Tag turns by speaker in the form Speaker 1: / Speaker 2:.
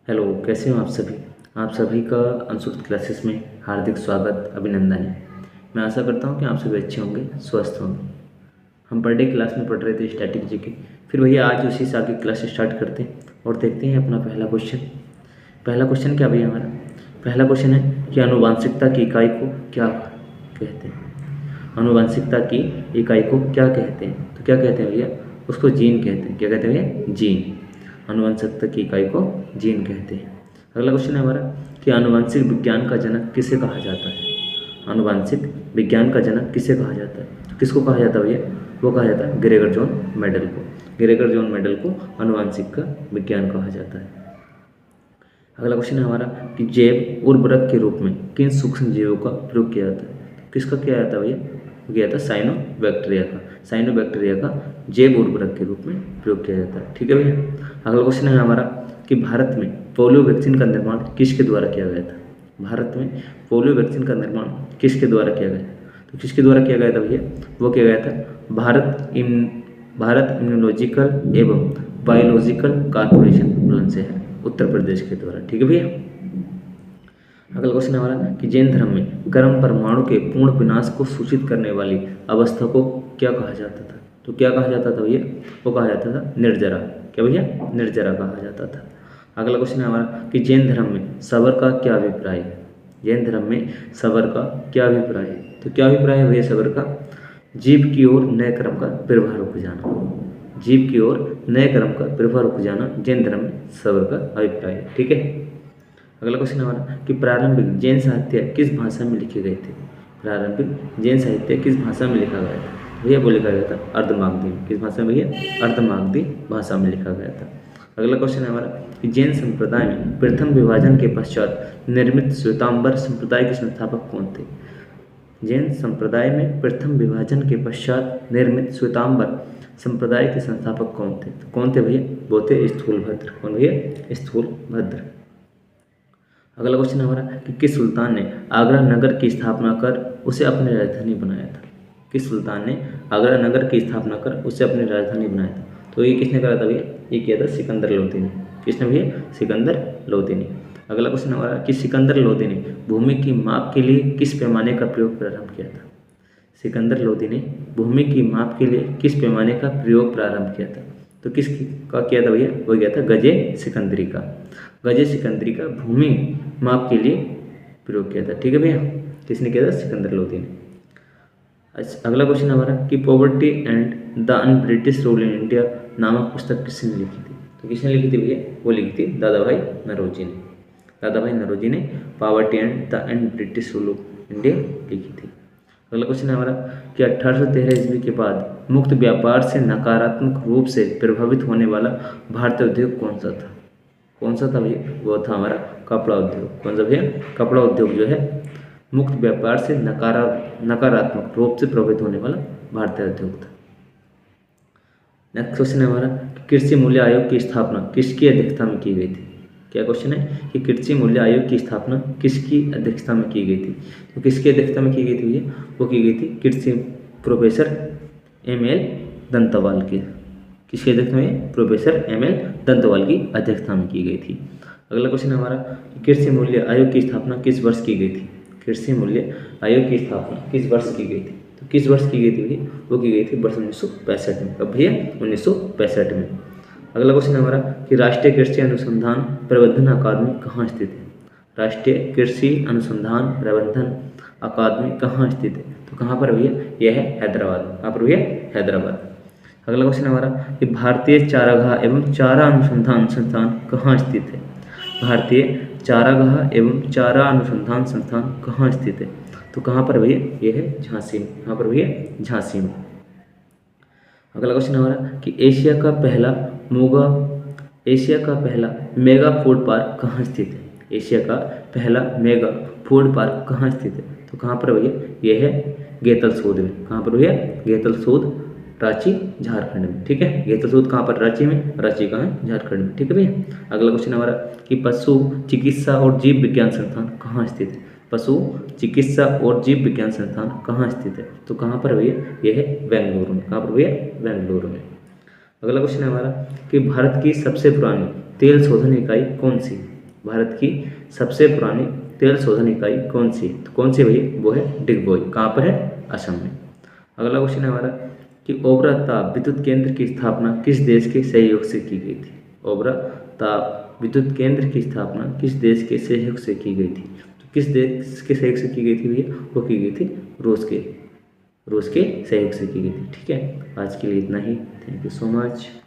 Speaker 1: Hello, कैसे हो आप सभी। आप सभी का अंशुत क्लासेस में हार्दिक स्वागत, अभिनंदन है। मैं आशा करता हूँ कि आप सभी अच्छे होंगे, स्वस्थ होंगे। हम पर डे क्लास में पढ़ रहे थे स्टैटिक जीके। फिर भैया आज उसी से आगे क्लास स्टार्ट करते हैं और देखते हैं अपना पहला क्वेश्चन। पहला क्वेश्चन क्या भैया हमारा? पहला क्वेश्चन है कि आनुवांशिकता की इकाई को क्या कहते हैं। आनुवांशिकता की इकाई को क्या कहते हैं? तो क्या कहते हैं भैया? उसको जीन कहते हैं। क्या कहते हैं भैया? जीन। आनुवंशिकता की इकाई को जीन कहते हैं। अगला क्वेश्चन है हमारा कि आनुवंशिक विज्ञान का जनक किसे कहा जाता है। आनुवंशिक विज्ञान का जनक किसे कहा जाता है? तो किसको कहा जाता है भैया? वो कहा जाता है ग्रेगर जॉन मेंडल को। ग्रेगर जॉन मेंडल को आनुवंशिक का विज्ञान कहा जाता है। अगला क्वेश्चन है हमारा कि जैव उर्वरक के रूप में किन सूक्ष्म जीवों का प्रयोग किया जाता है। किसका किया जाता है भैया? किया जाता है साइनोबैक्टीरिया का। साइनोबैक्टीरिया का जैव उर्वरक के रूप में प्रयोग किया जाता है। ठीक है भैया। अगला क्वेश्चन है हमारा कि भारत में पोलियो वैक्सीन का निर्माण किसके द्वारा किया गया था। भारत में पोलियो वैक्सीन का निर्माण किसके द्वारा किया गया? तो किसके द्वारा किया गया था भैया? वो किया गया था भारत इम्यूनोलॉजिकल एवं बायोलॉजिकल कॉर्पोरेशन बुलंद से है, उत्तर प्रदेश के द्वारा। ठीक है भैया। अगला क्वेश्चन है हमारा कि जैन धर्म में गर्म परमाणु के पूर्ण विनाश को सूचित करने वाली अवस्था को क्या कहा जाता था। तो क्या कहा जाता था भैया? वो कहा जाता था निर्जरा। क्या भैया? निर्जरा कहा जाता था। अगला क्वेश्चन है हमारा कि जैन धर्म में सबर का क्या अभिप्राय है। जैन धर्म में सबर का क्या अभिप्राय है? तो क्या अभिप्राय है भैया सबर का? जीव की ओर नए क्रम का प्रवाह रुक जाना। जीव की ओर नए क्रम का प्रवाह रुक जाना जैन धर्म में सबर का अभिप्राय है। ठीक है। अगला क्वेश्चन हमारा कि प्रारंभिक जैन साहित्य किस भाषा में लिखे गए थे। प्रारंभिक जैन साहित्य किस भाषा में लिखा गया था? भैया वो लिखा गया था अर्धमागधी में। किस भाषा में भैया? अर्धमागधी भाषा में लिखा गया था। अगला क्वेश्चन है हमारा कि जैन संप्रदाय में प्रथम विभाजन के पश्चात निर्मित श्वेतांबर संप्रदाय के संस्थापक कौन थे। जैन संप्रदाय में प्रथम विभाजन के पश्चात निर्मित श्वेतांबर संप्रदाय के संस्थापक कौन थे? तो कौन थे भैया? वो थे स्थूलभद्र। कौन भैया? स्थूलभद्र। अगला क्वेश्चन हमारा कि किस सुल्तान ने आगरा नगर की स्थापना कर उसे अपनी राजधानी बनाया था। किस सुल्तान ने आगरा नगर की स्थापना कर उसे अपनी राजधानी बनाया था? तो ये किसने करा था भैया? ये किया था सिकंदर लोधी ने। किसने भैया? सिकंदर लोधी ने। अगला क्वेश्चन हमारा कि सिकंदर लोधी ने भूमि की माप के लिए किस पैमाने का प्रयोग प्रारंभ किया था। सिकंदर लोधी ने भूमि की माप के लिए किस पैमाने का प्रयोग प्रारंभ किया था? तो किस का किया था भैया? वो किया था गजे सिकंदरी का। गजे सिकंदरी का भूमि माप के लिए प्रयोग किया था। ठीक है भैया। किसने किया था? सिकंदर लोधी ने। अच्छा, अगला क्वेश्चन हमारा कि poverty and the un British rule in India नामक पुस्तक किसने लिखी थी। तो किसने लिखी थी भैया? वो लिखी थी दादा भाई नौरोजी ने। दादा भाई नौरोजी ने poverty and the un British rule of India लिखी थी। अगला क्वेश्चन है हमारा कि 1813 ईस्वी के बाद मुक्त व्यापार से नकारात्मक रूप से प्रभावित होने वाला भारतीय उद्योग कौन सा था। कौन सा था भैया? वो था हमारा कपड़ा उद्योग। कौन सा भैया? कपड़ा उद्योग जो है मुक्त व्यापार से नकारात्मक रूप से प्रभावित होने वाला भारतीय उद्योग था। नेक्स्ट क्वेश्चन है हमारा कि कृषि मूल्य आयोग की स्थापना किसकी अध्यक्षता में की गई थी। क्या क्वेश्चन है कि कृषि मूल्य आयोग की स्थापना किसकी अध्यक्षता में की गई थी। तो किसकी अध्यक्षता में की गई थी भैया? वो की गई थी कृषि प्रोफेसर ML दंतवाल की। किसकी अध्यक्षता में? प्रोफेसर ML दंतवाल की अध्यक्षता में की गई थी। अगला क्वेश्चन हमारा कृषि मूल्य आयोग की स्थापना किस वर्ष की गई थी। कृषि मूल्य आयोग की स्थापना किस वर्ष की गई थी? तो किस वर्ष की गई थी भैया? वो की गई थी वर्ष 1965 में। कब भैया? 1965 में। अगला क्वेश्चन हमारा कि राष्ट्रीय कृषि अनुसंधान प्रबंधन अकादमी कहाँ स्थित है। राष्ट्रीय कृषि अनुसंधान प्रबंधन अकादमी कहाँ स्थित है? तो कहाँ पर भैया? यह है हैदराबाद में। कहाँ पर भैया? हैदराबाद। अगला क्वेश्चन हमारा कि भारतीय चारागाह एवं चारा अनुसंधान संस्थान कहाँ स्थित है। भारतीय चारागाह एवं चारा अनुसंधान संस्थान कहाँ स्थित है? तो कहाँ पर भैया? यह है झांसी में। कहाँ पर भैया? झांसी में। अगला क्वेश्चन हमारा कि एशिया का पहला मेगा फूड पार्क कहाँ स्थित है। एशिया का पहला मेगा फूड पार्क कहाँ स्थित है? तो कहाँ पर भैया? यह है गेतलसूद में। कहाँ पर भैया? गेतलसूद, रांची, झारखंड में। ठीक है। गेतलसूद कहाँ पर? रांची में। रांची कहाँ है? झारखंड में। ठीक है भैया। अगला क्वेश्चन हमारा कि पशु चिकित्सा और जीव विज्ञान संस्थान कहाँ स्थित है। पशु चिकित्सा और जीव विज्ञान संस्थान कहाँ स्थित है? तो कहाँ पर भैया? यह है बेंगलुरु में। कहाँ पर भैया? बेंगलुरु में। अगला क्वेश्चन है हमारा कि भारत की सबसे पुरानी तेल शोधन इकाई कौन सी। भारत की सबसे पुरानी तेल शोधन इकाई कौन सी? तो कौन सी भाई? वो है डिगबोई। कहाँ पर है? असम में। अगला क्वेश्चन है हमारा कि ओबरा ताप विद्युत केंद्र की स्थापना किस देश के सहयोग से की गई थी? ओबरा ताप विद्युत केंद्र की स्थापना किस देश के सहयोग से की गई थी? तो किस देश के सहयोग से की गई थी भैया? वो की गई थी रूस के सहयोग से की गई थी। ठीक है, आज के लिए इतना ही। Thank you so much.